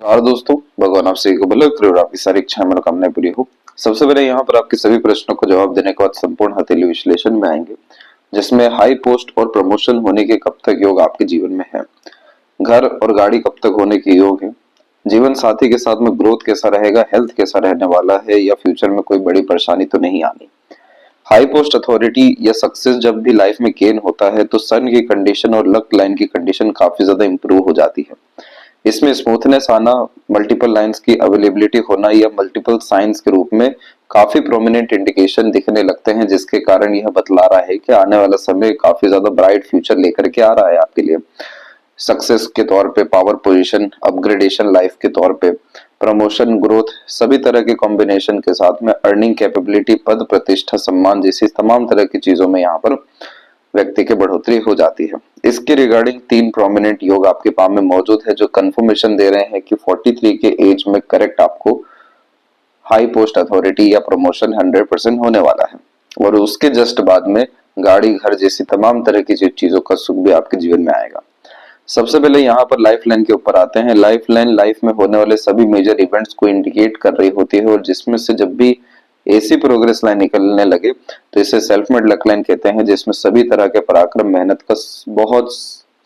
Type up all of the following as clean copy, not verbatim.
नमस्कार दोस्तों, भगवान आप सभी को भले करे और आपकी सारी इच्छाएं मनोकामनाएं पूरी हो। सबसे पहले यहाँ पर आपके सभी प्रश्नों को जवाब देने के बाद संपूर्ण हथेली विश्लेषण में आएंगे, जिसमें हाई पोस्ट और प्रमोशन होने के कब तक योग आपके जीवन में है, घर और गाड़ी कब तक होने के योग है, जीवन साथी के साथ में ग्रोथ कैसा रहेगा, हेल्थ कैसा रहने वाला है या फ्यूचर में कोई बड़ी परेशानी तो नहीं आनी। हाई पोस्ट अथॉरिटी या सक्सेस जब भी लाइफ में गेन होता है तो सन की कंडीशन और लक लाइन की कंडीशन काफी ज्यादा इंप्रूव हो जाती है। इसमें स्मूथनेस आना, मल्टीपल लाइंस की अवेलेबिलिटी होना या मल्टीपल साइंस के रूप में काफी प्रोमिनेंट इंडिकेशन दिखने लगते हैं, जिसके कारण यह बतला रहा है कि आने वाला समय काफी ज्यादा ब्राइट फ्यूचर लेकर के आ रहा है आपके लिए। सक्सेस के तौर पे, पावर पोजीशन, अपग्रेडेशन लाइफ के तौर पे, प्रमोशन, ग्रोथ, सभी तरह के कॉम्बिनेशन के साथ में अर्निंग कैपेबिलिटी, पद प्रतिष्ठा, सम्मान जैसी तमाम तरह की चीजों में यहाँ पर व्यक्ति की बढ़ोतरी हो जाती है। इसके रिगार्डिंग 3 प्रोमिनेंट योग आपके पाम में मौजूद है, जो कंफर्मेशन दे रहे हैं कि 43 के एज में करेक्ट आपको हाई पोस्ट अथॉरिटी या प्रमोशन 100% होने वाला है। और उसके जस्ट बाद में गाड़ी, घर जैसी तमाम तरह की चीजों का सुख भी आपके जीवन में आएगा। सबसे पहले यहाँ पर लाइफ लाइन के ऊपर आते हैं। लाइफ लाइन लाइफ में होने वाले सभी मेजर इवेंट्स को इंडिकेट कर रही होती है, और जिसमें से जब भी ऐसी प्रोग्रेस लाइन निकलने लगे तो इसे सेल्फ मेड लक लाइन कहते हैं, जिसमें सभी तरह के पराक्रम, मेहनत का बहुत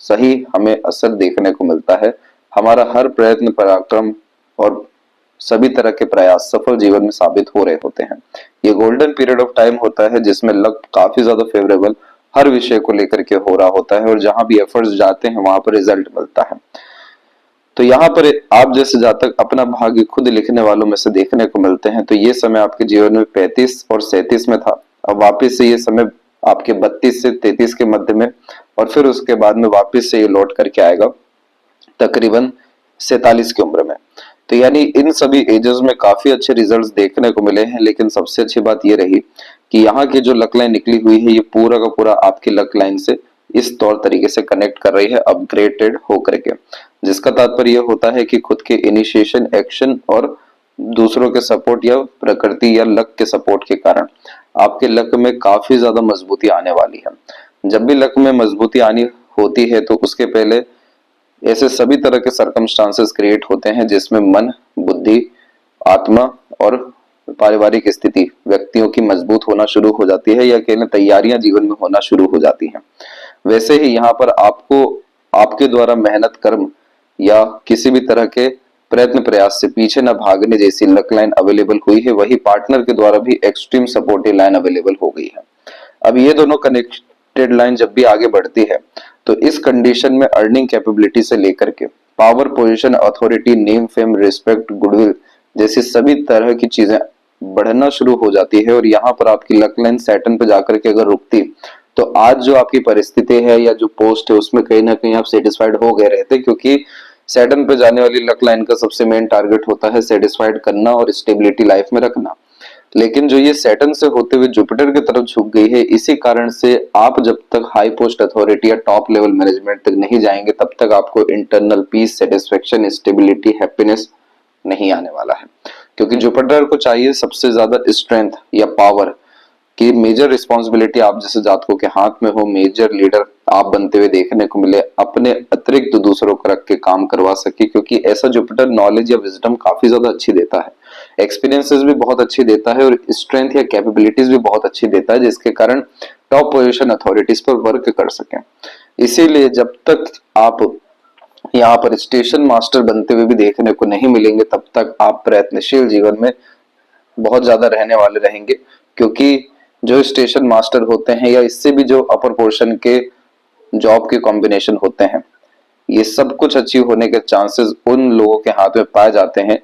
सही हमें असर देखने को मिलता है। हमारा हर प्रयत्न, पराक्रम और सभी तरह के प्रयास सफल जीवन में साबित हो रहे होते हैं। ये गोल्डन पीरियड ऑफ टाइम होता है जिसमें लक काफी ज्यादा फेवरेबल हर विषय को लेकर के हो रहा होता है, और जहां भी एफर्ट्स जाते हैं वहां पर रिजल्ट मिलता है। तो यहाँ पर आप जैसे जातक अपना भाग्य खुद लिखने वालों में से देखने को मिलते हैं। तो ये समय आपके जीवन में 35 और 37 में था, अब वापस से ये समय आपके 32 से 33 के मध्य में, और फिर उसके बाद में वापस से ये लौट करके आएगा तकरीबन 47 की उम्र में। तो यानी इन सभी एजेस में काफी अच्छे रिजल्ट्स देखने को मिले हैं, लेकिन सबसे अच्छी बात ये रही कि यहाँ की जो लक लाइन निकली हुई है ये पूरा का पूरा आपकी लक लाइन से इस तौर तरीके से कनेक्ट कर रही है, अपग्रेडेड होकर के, जिसका तात्पर्य होता है कि खुद के इनिशिएशन, एक्शन और दूसरों के सपोर्ट या प्रकृति या लक के सपोर्ट के कारण आपके लक में काफी ज्यादा मजबूती आने वाली है। जब भी लक में मजबूती आनी होती है तो उसके पहले ऐसे सभी तरह के सर्कमस्टांसेस क्रिएट होते हैं जिसमें मन, बुद्धि, आत्मा और पारिवारिक स्थिति व्यक्तियों की मजबूत होना शुरू हो जाती है, या कहने तैयारियां जीवन में होना शुरू हो जाती हैं। वैसे ही यहाँ पर आपको आपके द्वारा मेहनत, कर्म या किसी भी तरह के प्रयत्न प्रयास से पीछे न भागने जैसी लक लाइन अवेलेबल हुई है, वही पार्टनर के द्वारा भी एक्सट्रीम सपोर्टिव लाइन अवेलेबल हो गई है। अब ये दोनों कनेक्टेड लाइन जब भी आगे बढ़ती है तो इस कंडीशन में अर्निंग कैपेबिलिटी से लेकर के power, position, authority, name, fame, respect, goodwill जैसी सभी तरह की चीजें बढ़ना शुरू हो जाती है। और यहाँ पर आपकी लक लाइन सैटर्न पे जाकर के अगर रुकती तो आज जो आपकी परिस्थिति है या जो पोस्ट है उसमें कहीं ना कहीं आप सेटिस्फाइड हो गए रहते, क्योंकि सैटर्न पे जाने वाली लक लाइन का सबसे मेन टारगेट होता है सेटिस्फाइड करना और स्टेबिलिटी लाइफ में रखना। लेकिन जो ये सैटर्न से होते हुए जुपिटर की तरफ झुक गई है, इसी कारण से आप जब तक हाई पोस्ट अथॉरिटी या टॉप लेवल मैनेजमेंट तक नहीं जाएंगे तब तक आपको internal peace, satisfaction, stability, happiness नहीं आने वाला है। क्योंकि जुपिटर को चाहिए सबसे ज्यादा स्ट्रेंथ या पावर की मेजर रिस्पॉन्सिबिलिटी आप जैसे जातकों के हाथ में हो, मेजर लीडर आप बनते हुए देखने को मिले, अपने अतिरिक्त दूसरों को रख के काम करवा सके, क्योंकि ऐसा जुपिटर नॉलेज या विजडम काफी ज्यादा अच्छी देता है, एक्सपीरियंसेस भी बहुत अच्छी देता है और स्ट्रेंथ या कैपेबिलिटीज भी बहुत अच्छी देता है, जिसके कारण टॉप पोजीशन अथॉरिटीज पर वर्क कर सकें। इसीलिए जब तक आप यहाँ पर स्टेशन मास्टर बनते हुए भी देखने को नहीं मिलेंगे तब तक आप प्रयत्नशील जीवन में बहुत ज्यादा रहने वाले रहेंगे, क्योंकि जो स्टेशन मास्टर होते हैं या इससे भी जो अपर पोर्शन के जॉब के कॉम्बिनेशन होते हैं, ये सब कुछ अचीव होने के चांसेस उन लोगों के हाथ में पाए जाते हैं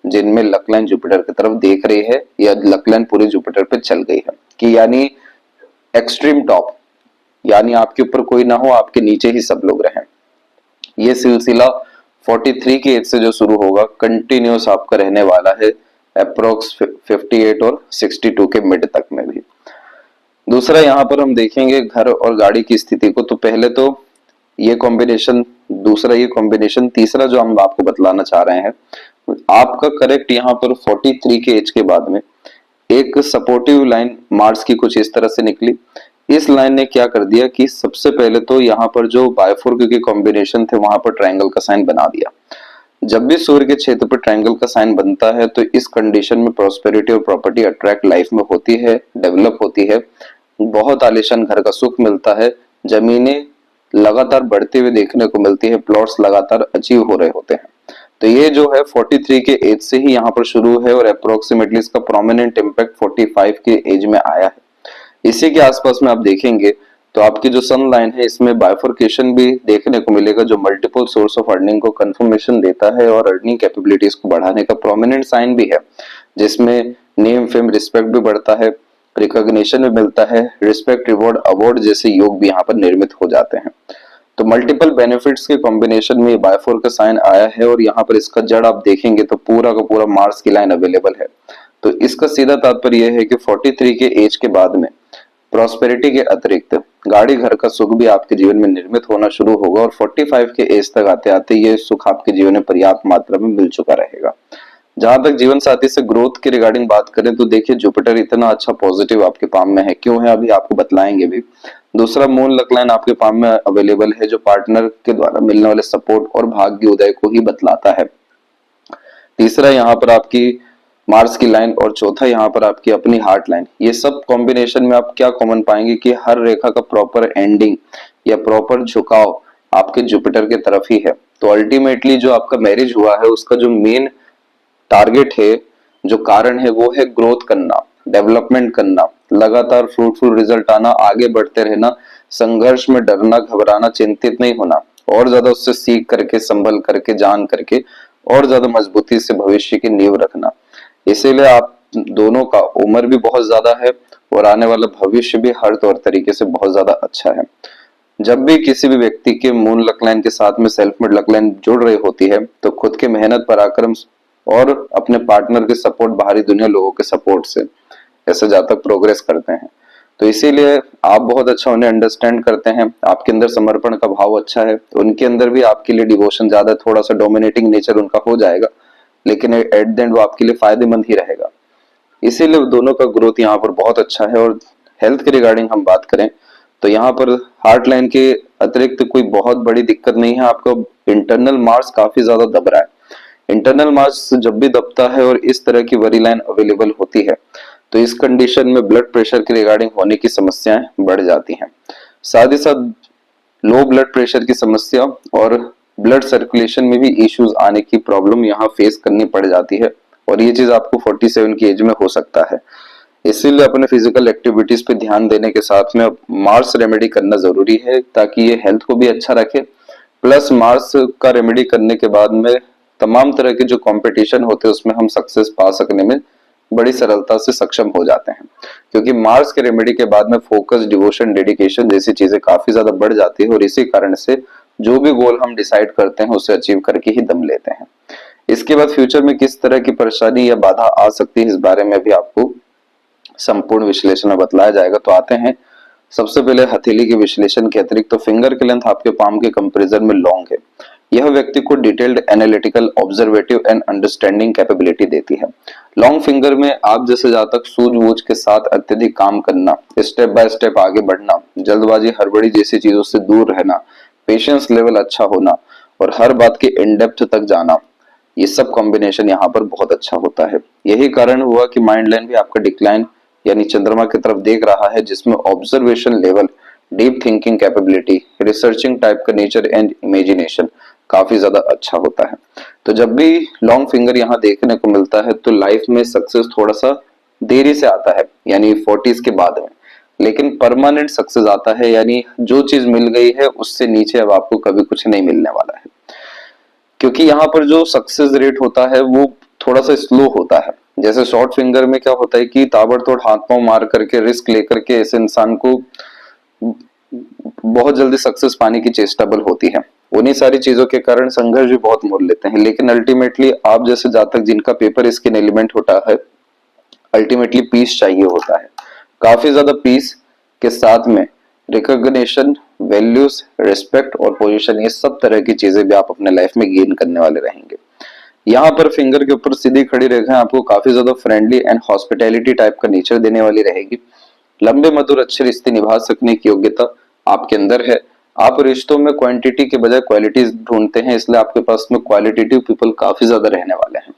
जिनमें लकलाइन जुपिटर की तरफ देख रही है या लकलाइन पूरी जुपिटर पे चल गई है, कि यानी एक्सट्रीम टॉप, यानी आपके ऊपर कोई ना हो, आपके नीचे ही सब लोग रहें। ये सिलसिला 43 की एज से जो शुरू होगा कंटिन्यूस आपका रहने वाला है, अप्रोक्स 58 और 62 के मिड तक में भी। दूसरा यहाँ पर हम देखेंगे घर और गाड़ी की स्थिति को। तो पहले तो ये कॉम्बिनेशन, दूसरा ये कॉम्बिनेशन, तीसरा जो हम आपको बतलाना चाह रहे हैं, आपका करेक्ट यहाँ पर 43 के एज के बाद में एक सपोर्टिव लाइन मार्स की कुछ इस तरह से निकली। इस लाइन ने क्या कर दिया कि सबसे पहले तो यहाँ पर जो बायफोर्क के कॉम्बिनेशन थे वहां पर ट्रायंगल का साइन बना दिया। जब भी सूर्य के क्षेत्र पर ट्रायंगल का साइन बनता है तो इस कंडीशन में प्रॉस्पेरिटी और प्रॉपर्टी अट्रैक्ट लाइफ में होती है, डेवलप होती है, बहुत आलीशान घर का सुख मिलता है, जमीनें लगातार बढ़ते हुए देखने को मिलती है, प्लॉट्स लगातार अचीव हो रहे होते हैं। तो ये जो है 43 के एज से ही यहाँ पर शुरू है और अप्रोक्सीमेटली इसका प्रोमिनेंट इम्पैक्ट 45 के एज में आया है। इसी के आसपास में आप देखेंगे तो आपकी जो सन लाइन है इसमें बाइफर्केशन भी देखने को मिलेगा, जो मल्टीपल सोर्स ऑफ अर्निंग को कंफर्मेशन देता है और अर्निंग कैपेबिलिटीज को बढ़ाने का प्रोमिनेंट साइन भी है, जिसमें नेम फेम रिस्पेक्ट भी बढ़ता है, रिकॉग्निशन भी मिलता है, रिस्पेक्ट रिवॉर्ड अवार्ड जैसे योग भी यहाँ पर निर्मित हो जाते हैं। तो मल्टीपल बेनिफिट्स के कॉम्बिनेशन में बायफोर का साइन आया है और यहाँ पर इसका जड़ आप देखेंगे तो पूरा का पूरा मार्स की लाइन अवेलेबल है। तो इसका सीधा तात्पर्य यह है कि 43 के एज के बाद में प्रॉस्पेरिटी के अतिरिक्त गाड़ी घर का सुख भी आपके जीवन में निर्मित होना शुरू होगा और 45 के एज तक आते आते ये सुख आपके जीवन में पर्याप्त मात्रा में मिल चुका रहेगा। जहां तक जीवन साथी से ग्रोथ के रिगार्डिंग बात करें तो देखिए जुपिटर इतना अच्छा पॉजिटिव आपके पाम में है, क्यों है अभी आपको बतलाएंगे भी। दूसरा मून लक लाइन आपके पाम में अवेलेबल है, जो पार्टनर के द्वारा मिलने वाले सपोर्ट और भाग्य उदय को ही बतलाता है। तीसरा यहाँ पर आपकी मार्स की लाइन और चौथा यहाँ पर आपकी अपनी हार्ट लाइन। ये सब कॉम्बिनेशन में आप क्या कॉमन पाएंगे कि हर रेखा का प्रॉपर एंडिंग या प्रॉपर झुकाव आपके जुपिटर के तरफ ही है। तो अल्टीमेटली जो आपका मैरिज हुआ है उसका जो मेन टारगेट है, जो कारण है, वो है ग्रोथ करना, डेवलपमेंट करना, लगातार फ्रूटफुल रिजल्ट आना, आगे बढ़ते रहना, संघर्ष में डरना घबराना चिंतित नहीं होना, और ज्यादा उससे सीख करके संभल करके जान करके और ज्यादा मजबूती से भविष्य की नींव रखना। इसीलिए आप दोनों का उम्र भी बहुत ज्यादा है और आने वाला भविष्य भी हर तौर तरीके से बहुत ज्यादा अच्छा है। जब भी किसी भी व्यक्ति के मून लक लाइन के साथ में सेल्फ मेड लक लाइन जुड़ रही होती है तो खुद के मेहनत पराक्रम और अपने पार्टनर के सपोर्ट, बाहरी दुनिया लोगों के सपोर्ट से ऐसे जातक प्रोग्रेस करते हैं। तो इसीलिए आप बहुत अच्छा उन्हें अंडरस्टैंड करते हैं, आपके अंदर समर्पण का भाव अच्छा है, तो उनके अंदर भी आपके लिए डिवोशन ज्यादा, थोड़ा सा डोमिनेटिंग नेचर उनका हो जाएगा, लेकिन एट द एंड वो आपके लिए फायदेमंद ही रहेगा। इसीलिए दोनों का ग्रोथ यहाँ पर बहुत अच्छा है। और हेल्थ के रिगार्डिंग हम बात करें तो यहाँ पर हार्ट लाइन के अतिरिक्त कोई बहुत बड़ी दिक्कत नहीं है। आपका इंटरनल मार्स काफी ज्यादा दब रहा है। इंटरनल मार्स जब भी दबता है और इस तरह की वरी लाइन अवेलेबल होती है तो इस कंडीशन में ब्लड प्रेशर के रिगार्डिंग होने की समस्याएं बढ़ जाती हैं। साथ ही साथ लो ब्लड प्रेशर की समस्या और ब्लड सर्कुलेशन में भी इश्यूज आने की प्रॉब्लम यहाँ फेस करनी पड़ जाती है और ये चीज आपको 47 की एज में हो सकता है। इसीलिए अपने फिजिकल एक्टिविटीज पे ध्यान देने के साथ में मार्स रेमेडी करना जरूरी है ताकि ये हेल्थ को भी अच्छा रखे। प्लस मार्स का रेमेडी करने के बाद में तमाम तरह के जो कंपटीशन होते हैं उसमें हम सक्सेस पा सकने में बड़ी सरलता से सक्षम हो जाते हैं, क्योंकि मार्स के रेमेडी के बाद में फोकस, डिवोशन, डेडिकेशन जैसी चीजें काफी ज्यादा बढ़ जाती है और इसी कारण से जो भी गोल हम डिसाइड करते हैं उसे अचीव करके ही दम लेते हैं। इसके बाद फ्यूचर में किस तरह की परेशानी या बाधा आ सकती है इस बारे में भी आपको संपूर्ण विश्लेषण में बतलाया जाएगा। तो आते हैं सबसे पहले हथेली के विश्लेषण के अतिरिक्त तो फिंगर की लेंथ आपके पाम के कंपैरिजन में लॉन्ग है। यह व्यक्ति को detailed analytical, observative and understanding capability देती है। लॉन्ग फिंगर में आप जैसे जातक सूझबूझ के साथ अत्यधिक काम करना, स्टेप बाय स्टेप आगे बढ़ना, जल्दबाजी हड़बड़ी जैसी चीजों से दूर रहना, पेशेंस लेवल अच्छा होना और हर बात के इन डेप्थ तक जाना, ये सब कॉम्बिनेशन यहाँ पर बहुत अच्छा होता है। यही कारण हुआ कि माइंड लाइन भी आपका डिक्लाइन यानी चंद्रमा की तरफ देख रहा है, जिसमें observation level, deep thinking capability, researching type का नेचर एंड इमेजिनेशन काफी ज्यादा अच्छा होता है। तो जब भी लॉन्ग फिंगर यहाँ देखने को मिलता है तो लाइफ में सक्सेस थोड़ा सा देरी से आता है, यानी 40s के बाद में, लेकिन परमानेंट सक्सेस आता है, यानी जो चीज मिल गई है उससे नीचे अब आपको कभी कुछ नहीं मिलने वाला है। क्योंकि यहाँ पर जो सक्सेस रेट होता है वो थोड़ा सा स्लो होता है। जैसे शॉर्ट फिंगर में क्या होता है कि ताबड़तोड़ हाथ पांव मार करके, रिस्क लेकर के ऐसे इंसान को बहुत जल्दी सक्सेस पाने की चेष्टा बल होती है। उन्हीं सारी चीजों के कारण संघर्ष भी बहुत मोल लेते हैं, लेकिन अल्टीमेटली आप जैसे जातक जिनका पेपर स्किन एलिमेंट होता है, अल्टीमेटली पीस चाहिए होता है। काफी ज्यादा पीस के साथ में रिकॉग्निशन, वैल्यूज, रिस्पेक्ट और पोजीशन, ये सब तरह की चीजें भी आप अपने लाइफ में गेन करने वाले रहेंगे। यहाँ पर फिंगर के ऊपर सीधी खड़ी रेखा आपको काफी ज्यादा फ्रेंडली एंड हॉस्पिटैलिटी टाइप का नेचर देने वाली रहेगी। लंबे मधुर अच्छे रिश्ते निभा सकने की योग्यता आपके अंदर है। आप रिश्तों में क्वांटिटी के बजाय क्वालिटी ढूंढते हैं, इसलिए आपके पास में क्वालिटेटिव पीपल काफी ज्यादा रहने वाले हैं।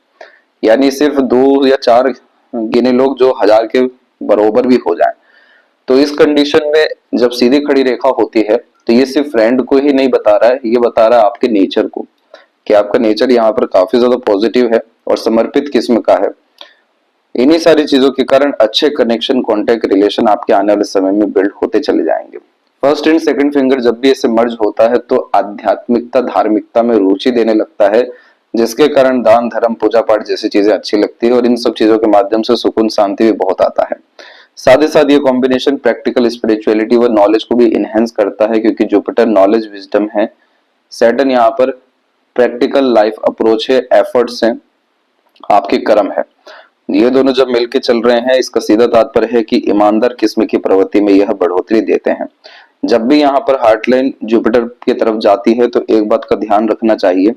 यानी सिर्फ 2 या 4 गिने लोग जो 1000 के बरोबर भी हो जाएं। तो इस कंडीशन में जब सीधी खड़ी रेखा होती है तो ये सिर्फ फ्रेंड को ही नहीं बता रहा है, ये बता रहा है आपके नेचर को, कि आपका नेचर यहाँ पर काफी ज्यादा पॉजिटिव है और समर्पित किस्म का है। इन्हीं सारी चीजों के कारण अच्छे कनेक्शन, कॉन्टेक्ट, रिलेशन आपके आने वाले समय में बिल्ड होते चले जाएंगे। फर्स्ट एंड सेकंड फिंगर जब भी ऐसे मर्ज होता है तो आध्यात्मिकता, धार्मिकता में रुचि देने लगता है, जिसके कारण दान, धर्म, पूजा पाठ जैसी चीजें अच्छी लगती है और इन सब चीजों के माध्यम से सुकून, शांति भी बहुत आता है। साथ ही साथ ये कॉम्बिनेशन प्रैक्टिकल स्पिरिचुअलिटी व नॉलेज को भी इनहेंस करता है, क्योंकि जुपिटर नॉलेज, विजडम है, सैटर्न यहाँ पर प्रैक्टिकल लाइफ अप्रोच है, एफर्ट्स हैं, आपके कर्म है। ये दोनों जब मिलके चल रहे हैं, इसका सीधा तात्पर्य है कि ईमानदार किस्म की प्रवृत्ति में यह बढ़ोतरी देते हैं। जब भी यहाँ पर हार्टलाइन जुपिटर की तरफ जाती है तो एक बात का ध्यान रखना चाहिए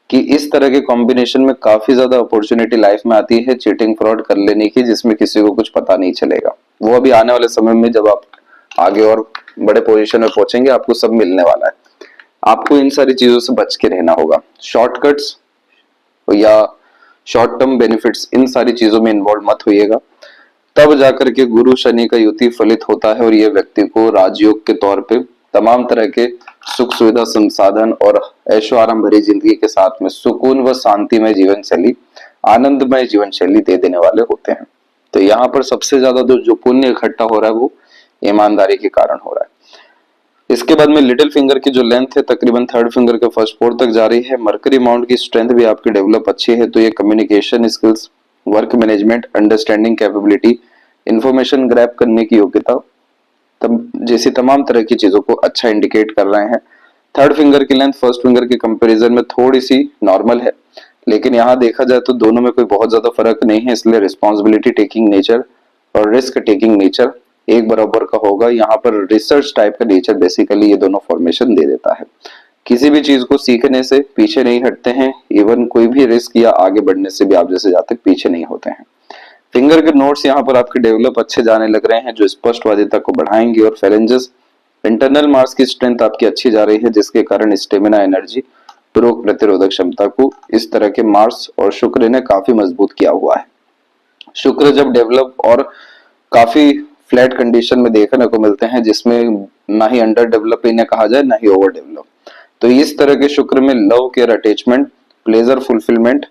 कि इस तरह के कॉम्बिनेशन में काफी ज्यादा अपॉर्चुनिटी लाइफ में आती है चीटिंग, फ्रॉड कर लेने की, जिसमें किसी को कुछ पता नहीं चलेगा। वो अभी आने वाले समय में जब आप आगे और बड़े पोजीशन में पहुंचेंगे आपको सब मिलने वाला है। आपको इन सारी चीजों से बच के रहना होगा। शॉर्टकट्स या शॉर्ट टर्म बेनिफिट्स, इन सारी चीजों में इन्वॉल्व मत होइएगा। तब जाकर के गुरु शनि का युति फलित होता है और यह व्यक्ति को राजयोग के तौर पे तमाम तरह के सुख सुविधा, संसाधन और ऐशो आराम भरी जिंदगी के साथ में सुकून व शांतिमय जीवन शैली, आनंदमय जीवन शैली दे देने वाले होते हैं। तो यहाँ पर सबसे ज्यादा जो पुण्य इकट्ठा हो रहा है वो ईमानदारी के कारण हो रहा है। इसके बाद में लिटिल फिंगर की जो लेंथ है तकरीबन थर्ड फिंगर के फर्स्ट फोर तक जा रही है। मरकरी माउंट की स्ट्रेंथ भी आपकी डेवलप अच्छी है, तो ये communication skills, work management, understanding capability, information grab करने की योग्यता, तब जैसी तमाम तरह की चीजों को अच्छा इंडिकेट कर रहे हैं। थर्ड फिंगर की लेंथ फर्स्ट फिंगर के कंपैरिजन में थोड़ी सी नॉर्मल है, लेकिन यहाँ देखा जाए तो दोनों में कोई बहुत ज्यादा फर्क नहीं है, इसलिए रिस्पॉन्सिबिलिटी टेकिंग नेचर और रिस्क टेकिंग नेचर एक बराबर का होगा। यहाँ पर रिसर्च टाइप का नेचर बेसिकली ये दोनों फॉर्मेशन दे देता है। किसी भी चीज को सीखने से पीछे नहीं हटते हैं, इवन कोई भी रिस्क या आगे बढ़ने से भी आप जैसे जाते पीछे नहीं होते हैं। फिंगर के नोट्स यहाँ पर आपके डेवलप अच्छे जाने लग रहे हैं, जो स्पष्टवादिता को बढ़ाएंगे। और फैलेंजेस, इंटरनल मार्स की स्ट्रेंथ आपकी अच्छी जा रही है, जिसके कारण स्टेमिना, एनर्जी, रोग प्रतिरोधक क्षमता को इस तरह के मार्स और शुक्र ने काफी मजबूत किया हुआ है। शुक्र जब डेवलप और काफी फ्लैट कंडीशन में देखने को मिलते हैं, जिसमें ना ही अंडर डेवलप इन्हें कहा जाए ना ही ओवर डेवलप, तो इस तरह के शुक्र में love, care, attachment, pleasure, fulfilment,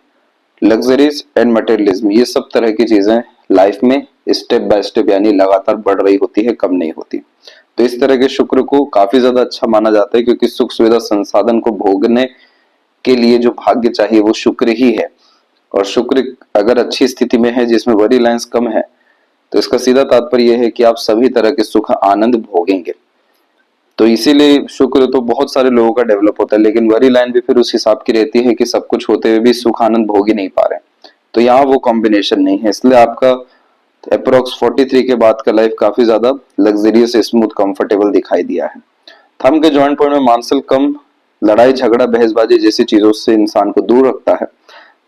luxuries and materialism, ये सब तरह की चीजें लाइफ में स्टेप बाय स्टेप यानी लगातार बढ़ रही होती है, कम नहीं होती। तो इस तरह के शुक्र को काफी ज्यादा अच्छा माना जाता है, क्योंकि सुख सुविधा, संसाधन को भोगने के लिए जो भाग्य चाहिए वो शुक्र ही है। और शुक्र अगर अच्छी स्थिति में है, जिसमें वरी लाइंस कम है, तो इसका सीधा तात्पर्य यह है कि आप सभी तरह के सुख, आनंद भोगेंगे। तो इसीलिए शुक्र तो बहुत सारे लोगों का डेवलप होता है, लेकिन वरी लाइन भी फिर उस हिसाब की रहती है कि सब कुछ होते हुए भी सुख आनंद भोग ही नहीं पा रहे। तो यहाँ वो कॉम्बिनेशन नहीं है, इसलिए आपका अप्रोक्स 43 के बाद का लाइफ काफी ज्यादा लग्जरियस, स्मूथ, कंफर्टेबल दिखाई दिया है। थंब के जॉइंट पॉइंट में मांसल कम, लड़ाई झगड़ा, बहसबाजी जैसी चीजों से इंसान को दूर रखता है।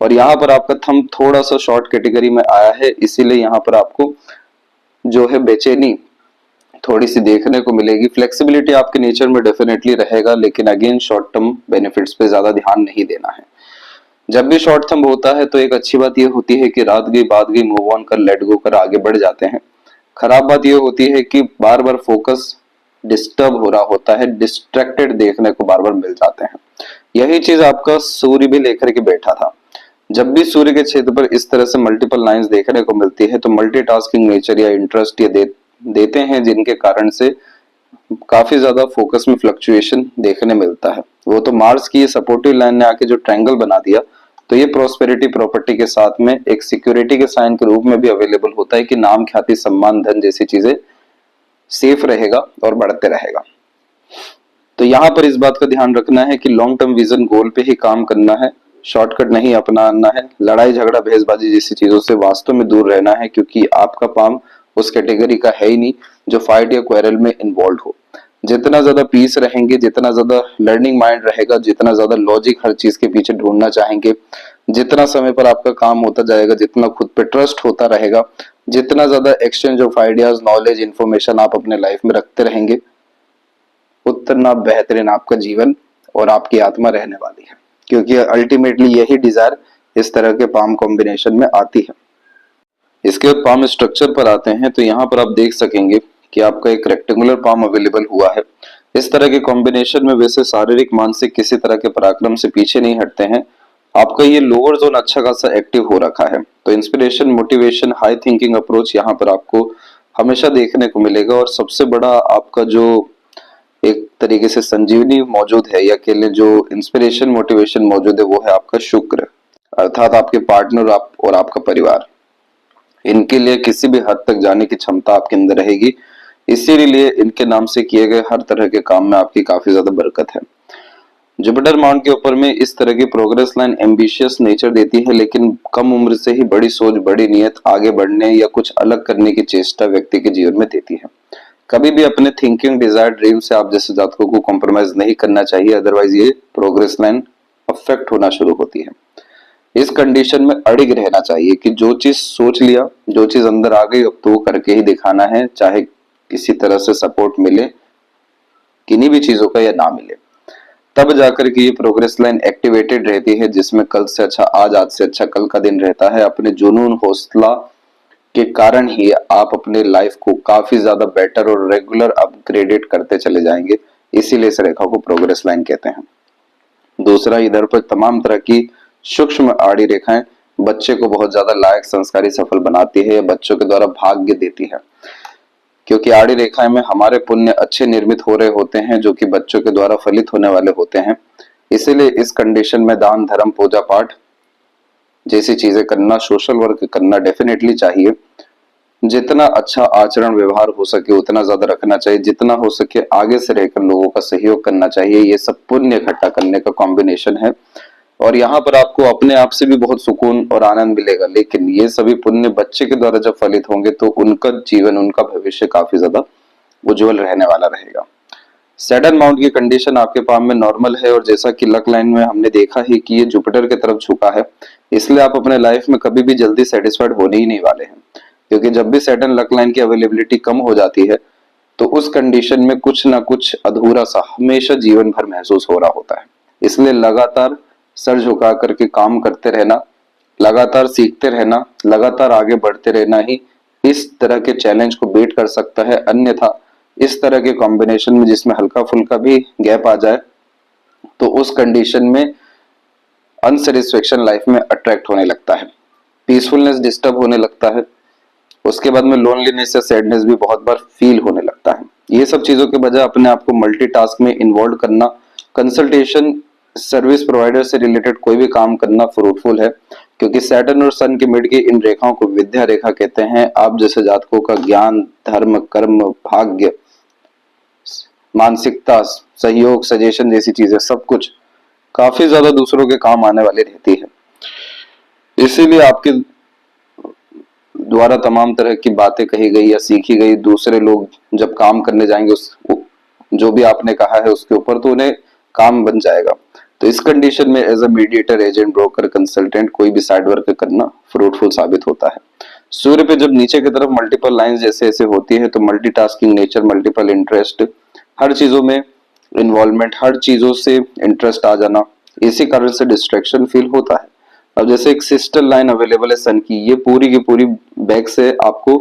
और यहाँ पर आपका थंब थोड़ा सा शॉर्ट कैटेगरी में आया है, इसीलिए यहाँ पर आपको जो है बेचैनी थोड़ी सी देखने को मिलेगी। फ्लेक्सिबिलिटी आपके नेचर में डेफिनेटली रहेगा, लेकिन अगेन शॉर्ट टर्म बेनिफिट्स पे ज्यादा ध्यान नहीं देना है। जब भी शॉर्ट थंब होता है तो एक अच्छी बात यह होती है कि रात गई बात गई, मूव ऑन कर, लेट गो कर आगे बढ़ जाते हैं। खराब बात यह होती है कि बार बार फोकस डिस्टर्ब हो रहा होता है, डिस्ट्रैक्टेड देखने को बार बार मिल जाते हैं। यही चीज आपका सूर्य भी लेकर के बैठा था। जब भी सूर्य के क्षेत्र पर इस तरह से मल्टीपल लाइंस देखने को मिलती है तो मल्टीटास्किंग नेचर या इंटरेस्ट ये देते हैं, जिनके कारण से काफी ज्यादा फोकस में फ्लक्चुएशन देखने मिलता है। वो तो मार्स की सपोर्टिव लाइन ने आके जो ट्रायंगल बना दिया, तो ये प्रोस्पेरिटी प्रॉपर्टी के साथ में एक सिक्योरिटी के साइन के रूप में भी अवेलेबल होता है कि नाम, ख्याति, सम्मान, धन जैसी चीजें सेफ रहेगा और बढ़ते रहेगा। तो यहाँ पर इस बात का ध्यान रखना है कि लॉन्ग टर्म विजन, गोल पे ही काम करना है, शॉर्टकट नहीं अपनाना है। लड़ाई झगड़ा, बहसबाजी जैसी चीजों से वास्तव में दूर रहना है, क्योंकि आपका पाम उस कैटेगरी का है ही नहीं जो फाइट या क्वेरल में इन्वॉल्व हो। जितना ज्यादा पीस रहेंगे, जितना ज्यादा लर्निंग माइंड रहेगा, जितना ज्यादा लॉजिक हर चीज के पीछे ढूंढना चाहेंगे, जितना समय पर आपका काम होता जाएगा, जितना खुद पे ट्रस्ट होता रहेगा, जितना ज्यादा exchange of ideas, knowledge, information आप अपने लाइफ में रखते रहेंगे, उतना बेहतरीन आपका जीवन और आपकी आत्मा रहने वाली है, क्योंकि अल्टीमेटली यही डिजायर इस तरह के पाम कॉम्बिनेशन में आती है। इसके बाद पाम स्ट्रक्चर पर आते हैं, तो यहाँ पर आप देख सकेंगे कि आपका एक रेक्टेंगुलर पाम अवेलेबल हुआ है। इस तरह के कॉम्बिनेशन में वैसे शारीरिक मानसिक किसी तरह के पराक्रम से पीछे नहीं हटते हैं। आपका ये लोअर जोन अच्छा खासा एक्टिव हो रखा है, तो inspiration motivation high thinking approach यहाँ पर आपको हमेशा देखने को मिलेगा। और सबसे बड़ा आपका जो एक तरीके से संजीवनी मौजूद है, या कह लें जो इंस्पिरेशन मोटिवेशन मौजूद है, वो है आपका शुक्र, अर्थात आपके पार्टनर आप और आपका परिवार। इनके लिए किसी भी हद तक जाने की क्षमता आपके अंदर रहेगी, इसीलिए इनके नाम से किए गए हर तरह के काम में आपकी काफी ज्यादा बरकत है। जुपिटर माउंट के ऊपर में इस तरह की प्रोग्रेस लाइन एम्बिशियस नेचर देती है, लेकिन कम उम्र से ही बड़ी सोच बड़ी नियत आगे बढ़ने या कुछ अलग करने की चेष्टा व्यक्ति के जीवन में देती है। कभी भी अपने थिंकिंग डिजायर ड्रीम से आप जैसे जातकों को कॉम्प्रोमाइज नहीं करना चाहिए, अदरवाइज ये प्रोग्रेस लाइन अफेक्ट होना शुरू होती है। इस कंडीशन में अड़िग रहना चाहिए कि जो चीज सोच लिया, जो चीज अंदर आ गई, अब तो वो करके ही दिखाना है, चाहे किसी तरह से सपोर्ट मिले किन्हीं भी चीजों का या ना मिले। तब जाकर के ये प्रोग्रेस लाइन एक्टिवेटेड रहती है, जिसमें कल से अच्छा आज, आज से अच्छा कल का दिन रहता है। अपने जुनून हौसला के कारण ही आप अपने लाइफ को काफी ज्यादा बेटर और रेगुलर अपग्रेडेड करते चले जाएंगे, इसीलिए इस रेखा को प्रोग्रेस लाइन कहते हैं। दूसरा, इधर पर तमाम तरह की सूक्ष्म आड़ी रेखाएं बच्चे को बहुत ज्यादा लायक संस्कारी सफल बनाती है, या बच्चों के द्वारा भाग्य देती है, क्योंकि आड़ी रेखाएं में हमारे पुण्य अच्छे निर्मित हो रहे होते हैं, जो कि बच्चों के द्वारा फलित होने वाले होते हैं। इसीलिए इस कंडीशन में दान धर्म पूजा पाठ जैसी चीजें करना, सोशल वर्क करना डेफिनेटली चाहिए। जितना अच्छा आचरण व्यवहार हो सके उतना ज्यादा रखना चाहिए, जितना हो सके आगे से रहकर लोगों का सहयोग करना चाहिए। ये सब पुण्य इकट्ठा करने का कॉम्बिनेशन है, और यहाँ पर आपको अपने आप से भी बहुत सुकून और आनंद मिलेगा। लेकिन ये सभी पुण्य बच्चे के द्वारा जब फलित होंगे तो उनका जीवन, उनका भविष्य काफी ज्यादा उज्जवल रहने वाला रहेगा। सैटर्न माउंट की कंडीशन आपके पाम में नॉर्मल है, और जैसा कि लक लाइन में हमने देखा है कि ये जुपिटर की तरफ झुका है, इसलिए आप अपने लाइफ में कभी भी जल्दी सेटिस्फाइड होने ही नहीं वाले हैं। क्योंकि जब भी सैटर्न लक लाइन की अवेलेबिलिटी कम हो जाती है, तो उस कंडीशन में कुछ ना कुछ अधूरा सा हमेशा जीवन भर महसूस हो रहा होता है। इसलिए लगातार सर झुका करके काम करते रहना, लगातार सीखते रहना, लगातार आगे बढ़ते रहना ही इस तरह के चैलेंज को बीट कर सकता है। अन्यथा इस तरह के कॉम्बिनेशन में जिसमें हल्का फुल्का भी गैप आ जाए, तो उस कंडीशन में अनसेटिस्फेक्शन लाइफ में अट्रैक्ट होने लगता है, पीसफुलनेस डिस्टर्ब होने लगता है, उसके बाद में लोनलीनेस या सैडनेस भी बहुत बार फील होने लगता है। ये सब चीजों के बजाय अपने आप को मल्टीटास्क में इन्वॉल्व करना, कंसल्टेशन सर्विस प्रोवाइडर से रिलेटेड कोई भी काम करना फ्रूटफुल है, क्योंकि सैटर्न और सन के मिड की इन रेखाओं को विद्या रेखा कहते हैं। आप जैसे जातकों का ज्ञान, धर्म, कर्म, भाग्य, मानसिकता, सहयोग, सजेशन जैसी चीजें सब कुछ काफी ज्यादा दूसरों के काम आने वाली रहती है। इसीलिए आपके द्वारा तमाम तरह की बातें कही गई या सीखी गई, दूसरे लोग जब काम करने जाएंगे उस जो भी आपने कहा है उसके ऊपर, तो उन्हें काम बन जाएगा। तो इस कंडीशन में as a mediator, agent, broker, consultant कोई भी साइड वर्क करना फ्रूटफुल साबित होता है। सूर्य पे जब नीचे की तरफ मल्टीपल लाइंस जैसे ऐसे होती है, तो मल्टीटास्किंग नेचर, मल्टीपल इंटरेस्ट, हर चीजों में इन्वॉल्वमेंट, हर चीजों से इंटरेस्ट आ जाना, इसी कारण से डिस्ट्रैक्शन फील होता है। अब जैसे एक सिस्टर लाइन अवेलेबल है सन की, ये पूरी की पूरी बैक से आपको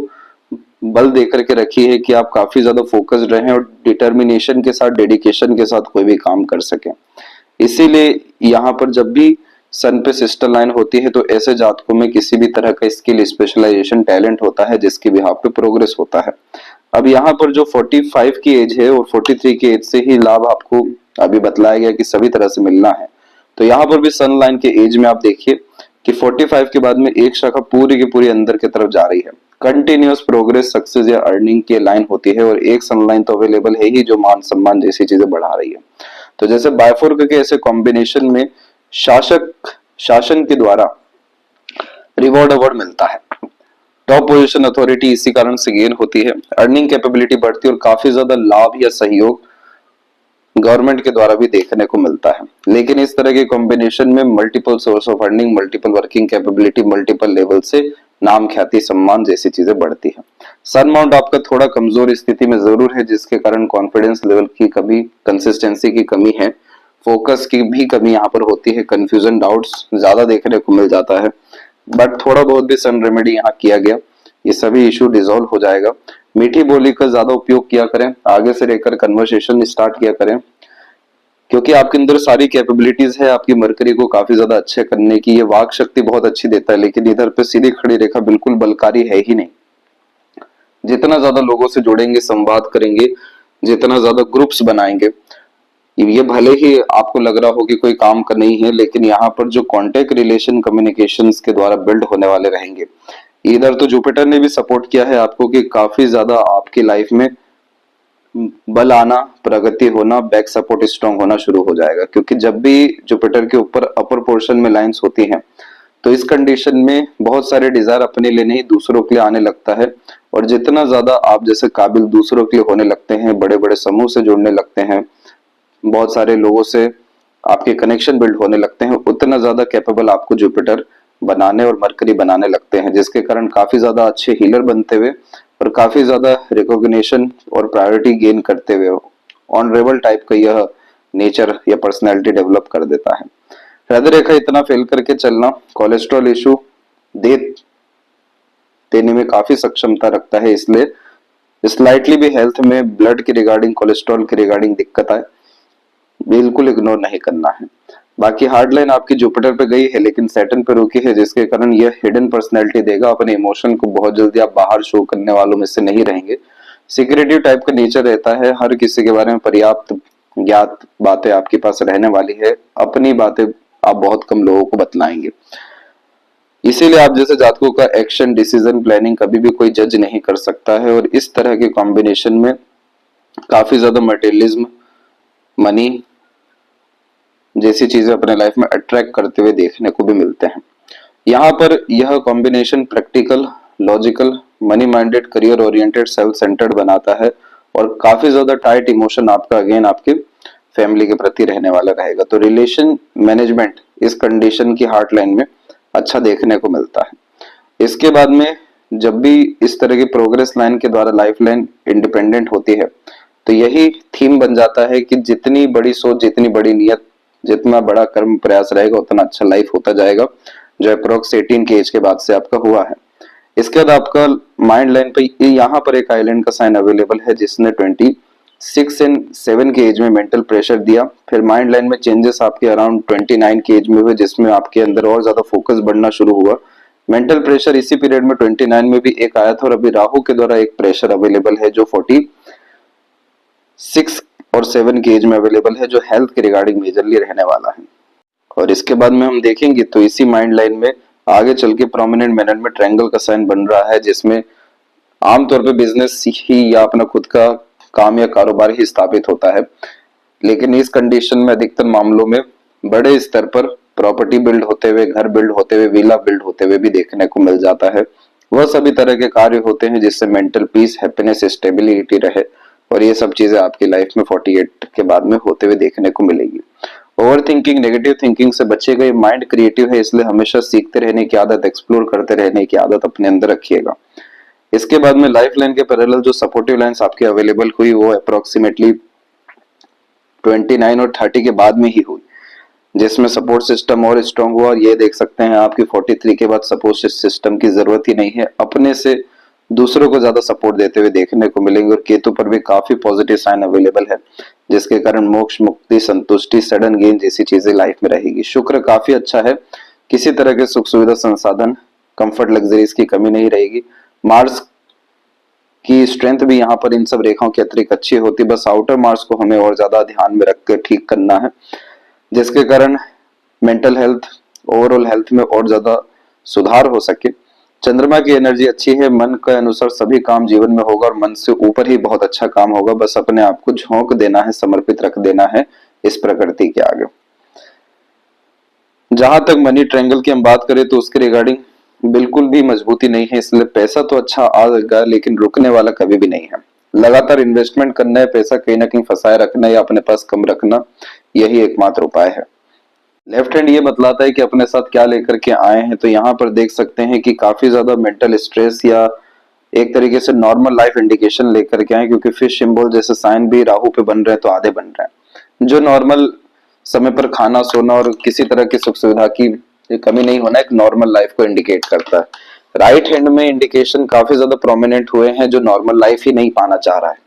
बल दे करके रखी है कि आप काफी ज्यादा फोकस्ड रहें और डिटर्मिनेशन के साथ, डेडिकेशन के साथ कोई भी काम कर सकें। इसीलिए यहाँ पर जब भी सन पे सिस्टर लाइन होती है, तो ऐसे जातकों में किसी भी तरह का स्किल, स्पेशलाइजेशन, टैलेंट होता है, जिसकी बिहाफ पे प्रोग्रेस होता है। अब यहाँ पर जो 45 की एज है और 43 की एज से ही लाभ आपको अभी बतलाया गया कि सभी तरह से मिलना है। तो यहाँ पर भी सन लाइन के एज में आप देखिए कि 45 के बाद में एक शाखा पूरी की पूरी अंदर की तरफ जा रही है। कंटिन्यूअस प्रोग्रेस, सक्सेस या अर्निंग की लाइन होती है, और एक सन लाइन तो अवेलेबल है ही जो मान सम्मान जैसी चीजें बढ़ा रही है। तो जैसे बायफोर्क के ऐसे कॉम्बिनेशन में शासन के द्वारा रिवॉर्ड अवार्ड मिलता है, टॉप पोजीशन अथॉरिटी इसी कारण से गेन होती है, अर्निंग कैपेबिलिटी बढ़ती है, और काफी ज्यादा लाभ या सहयोग गवर्नमेंट के द्वारा भी देखने को मिलता है। लेकिन इस तरह के कॉम्बिनेशन में multiple source of earning, multiple working capability, multiple level से नाम, ख्याति, सम्मान जैसी चीजें बढ़ती है। सन माउंट आपका थोड़ा कमजोर स्थिति में जरूर है, जिसके कारण कॉन्फिडेंस लेवल की कमी, कंसिस्टेंसी की कमी है, फोकस की भी कमी यहाँ पर होती है, कंफ्यूजन, डाउट्स ज्यादा देखने को मिल जाता है। बट थोड़ा बहुत भी सन रेमेडी यहाँ किया गया, ये सभी इशू डिसॉल्व हो जाएगा। मीठी बोली का ज्यादा उपयोग किया करें, आगे से रहकर कन्वर्सेशन स्टार्ट किया करें, क्योंकि आपके अंदर सारी कैपेबिलिटीज है आपकी मरकरी को काफी ज्यादा अच्छे करने की। ये वाक शक्ति बहुत अच्छी देता है, लेकिन इधर पे सीधी खड़ी रेखा बिल्कुल बलकारी है ही नहीं। जितना ज्यादा लोगों से जुड़ेंगे, संवाद करेंगे, जितना ज्यादा ग्रुप्स बनाएंगे, ये भले ही आपको लग रहा हो कि कोई काम का नहीं है, लेकिन यहाँ पर जो कॉन्टेक्ट रिलेशन कम्युनिकेशंस के द्वारा बिल्ड होने वाले रहेंगे। इधर तो जुपिटर ने भी सपोर्ट किया है आपको कि काफी ज्यादा आपकी लाइफ में बल आना, प्रगति होना, बैक सपोर्ट स्ट्रांग होना शुरू हो जाएगा। क्योंकि जब भी जुपिटर के ऊपर अपर पोर्शन में लाइंस होती हैं, तो इस कंडीशन में बहुत सारे डिजायर अपने लिए नहीं दूसरों के लिए आने लगता है। और जितना ज्यादा आप जैसे काबिल दूसरों के लिए होने लगते हैं, बड़े बड़े समूह से जुड़ने लगते हैं, बहुत सारे लोगों से आपके कनेक्शन बिल्ड होने लगते हैं, उतना ज्यादा कैपेबल आपको जुपिटर बनाने और मरकरी बनाने लगते हैं, जिसके कारण काफी ज्यादा अच्छे हीलर बनते हुए और काफी ज्यादा रिकॉग्निशन और प्रायोरिटी गेन करते हुए ऑनरेबल टाइप का यह नेचर या पर्सनैलिटी डेवलप कर देता है। हृदय रेखा इतना फेल करके चलना, कोलेस्ट्रॉल इशू दे देने में काफी सक्षमता रखता है, इसलिए स्लाइटली भी हेल्थ में ब्लड के रिगार्डिंग, कोलेस्ट्रॉल के रिगार्डिंग दिक्कत आए, बिल्कुल इग्नोर नहीं करना है। बाकी हार्ड लाइन आपकी जुपिटर पे गई है, लेकिन सैटर्न पे रुकी है, जिसके कारण यह हिडन पर्सनैलिटी देगा। अपने इमोशन को बहुत जल्दी आप बाहर शो करने वालों में से नहीं रहेंगे। सिक्रेटिव टाइप का नेचर रहता है, हर किसी के बारे में पर्याप्त ज्ञात बातें आपके पास रहने वाली है, अपनी बातें आप बहुत कम लोगों को बतलाएंगे। इसीलिए आप जैसे जातकों का एक्शन, डिसीजन, प्लानिंग कभी भी कोई जज नहीं कर सकता है। और इस तरह के कॉम्बिनेशन में काफी ज्यादा मटेरियलिज्म, मनी जैसी चीजें अपने लाइफ में अट्रैक्ट करते हुए देखने को भी मिलते हैं। यहाँ पर यह combination practical, logical, money minded, career oriented, self centred बनाता है। और काफी ज्यादा टाइट इमोशन आपका अगेन आपके फैमिली के प्रति रहने वाला रहेगा। तो रिलेशन मैनेजमेंट इस कंडीशन की हार्ट लाइन में अच्छा देखने को मिलता है। इसके बाद में जब भी इस तरह की प्रोग्रेस लाइन के द्वारा लाइफ लाइन इंडिपेंडेंट होती है, तो यही थीम बन जाता है कि जितनी बड़ी सोच, जितनी बड़ी नियत, जितना बड़ा कर्म प्रयास रहेगा, उतना अच्छा लाइफ होता जाएगा, जो अप्रोक्स 18 के एज के बाद से आपका हुआ है। इसके बाद आपका माइंड लाइन पे यहाँ पर एक आइलैंड का साइन अवेलेबल है, जिसने 26 एंड 7 के एज में मेंटल प्रेशर दिया। फिर माइंड लाइन में चेंजेस आपके अराउंड 29 के एज में हुए, जिसमें आपके अंदर और ज्यादा फोकस बढ़ना शुरू हुआ। मेंटल प्रेशर इसी पीरियड में 29 में भी एक आया था, और अभी राहु के द्वारा एक प्रेशर अवेलेबल है जो 46 और 7 के एज में अवेलेबल है, जो हेल्थ के रिगार्डिंग मेजरली रहने वाला है। और इसके बाद में हम देखेंगे तो इसी माइंड लाइन में आगे चल के प्रोमिनेंट मैनर में ट्रायंगल का साइन बन रहा है, जिसमें आमतौर पे बिजनेस ही या अपना खुद का काम या कारोबार ही स्थापित होता है। लेकिन इस कंडीशन में अधिकतर मामलों में बड़े स्तर पर प्रॉपर्टी बिल्ड होते हुए, घर बिल्ड होते हुए, विला बिल्ड होते हुए भी देखने को मिल जाता है। वह सभी तरह के कार्य होते हैं जिससे मेंटल पीस, हैप्पीनेस, स्टेबिलिटी रहे। और ये सब चीजें आपकी लाइफ में 48 के बाद में होते हुए देखने को मिलेगी। ओवर थिंकिंग, नेगेटिव थिंकिंग से बचेगा। माइंड क्रिएटिव है, इसलिए हमेशा सीखते रहने की आदत, एक्सप्लोर करते रहने की आदत अपने अंदर रखिएगा। इसके बाद में लाइफ लाइन के पैरेलल जो सपोर्टिव लाइंस आपके अवेलेबल हुई, वो अप्रोक्सीमेटली 29 और 30 के बाद में ही हुई, जिसमें सपोर्ट सिस्टम और स्ट्रांग हुआ। और ये देख सकते हैं आपकी 43 के बाद सपोर्ट सिस्टम की जरूरत ही नहीं है, अपने से दूसरों को ज्यादा सपोर्ट देते हुए देखने को मिलेंगे। और केतु पर भी काफी पॉजिटिव साइन अवेलेबल है, जिसके कारण मोक्ष, मुक्ति, संतुष्टि, सडन गेन जैसी चीजें लाइफ में रहेगी। शुक्र काफी अच्छा है, किसी तरह के सुख सुविधा, संसाधन, कंफर्ट, लग्जरीज की कमी नहीं रहेगी। मार्स की स्ट्रेंथ भी यहाँ पर इन सब रेखाओं के अतिरिक्त अच्छी होती है, बस आउटर मार्स को हमें और ज्यादा ध्यान में रखकर ठीक करना है, जिसके कारण मेंटल हेल्थ, ओवरऑल हेल्थ में और ज्यादा सुधार हो सके। चंद्रमा की एनर्जी अच्छी है, मन के अनुसार सभी काम जीवन में होगा और मन से ऊपर ही बहुत अच्छा काम होगा। बस अपने आप को झोंक देना है, समर्पित रख देना है इस प्रकृति के आगे। जहां तक मनी ट्रायंगल की हम बात करें तो उसके रिगार्डिंग बिल्कुल भी मजबूती नहीं है, इसलिए पैसा तो अच्छा आएगा, लेकिन रुकने वाला कभी भी नहीं है। लगातार इन्वेस्टमेंट करना है, पैसा कहीं ना कहीं फंसाए रखना या अपने पास कम रखना, यही एकमात्र उपाय है। लेफ्ट हैंड ये बतलाता है कि अपने साथ क्या लेकर के आए हैं। तो यहाँ पर देख सकते हैं कि काफी ज्यादा मेंटल स्ट्रेस या एक तरीके से नॉर्मल लाइफ इंडिकेशन लेकर के आए, क्योंकि फिश सिंबल जैसे साइन भी राहु पे बन रहे हैं तो आधे बन रहे हैं, जो नॉर्मल समय पर खाना सोना और किसी तरह की सुख सुविधा की कमी नहीं होना एक नॉर्मल लाइफ को इंडिकेट करता है। राइट हैंड में इंडिकेशन काफी ज्यादा प्रोमिनेंट हुए हैं, जो नॉर्मल लाइफ ही नहीं पाना चाह रहा है।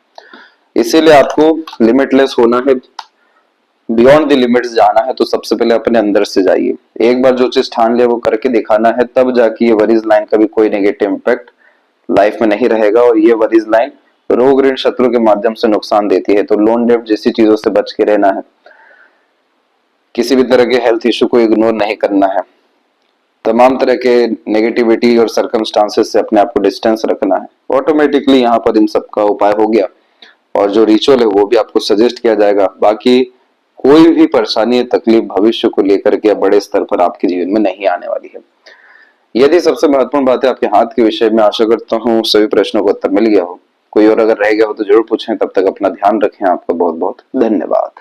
इसीलिए आपको लिमिटलेस होना है, बियॉन्ड द लिमिट्स जाना है, तो सबसे पहले अपने अंदर से जाइए। एक बार जो चीज ठान लिया वो करके दिखाना है, तब जाके ये वरीज लाइन का भी कोई नेगेटिव इम्पैक्ट लाइफ में नहीं रहेगा। और ये वरीज लाइन रोग ऋण शत्रु के माध्यम से नुकसान देती है, तो लोन डेब्ट जैसी चीजों से बच के रहना है। किसी भी तरह के हेल्थ इशू को इग्नोर नहीं करना है। तमाम तरह के नेगेटिविटी और सर्कमस्टांसेस से अपने आप को डिस्टेंस रखना है। ऑटोमेटिकली यहाँ पर इन सब का उपाय हो गया, और जो रिचुअल है वो भी आपको सजेस्ट किया जाएगा। बाकी कोई भी परेशानी या तकलीफ भविष्य को लेकर के बड़े स्तर पर आपके जीवन में नहीं आने वाली है। यदि सबसे महत्वपूर्ण बात है आपके हाथ के विषय में, आशा करता हूँ सभी प्रश्नों का उत्तर मिल गया हो। कोई और अगर रह गया हो तो जरूर पूछें। तब तक अपना ध्यान रखें। आपका बहुत बहुत धन्यवाद।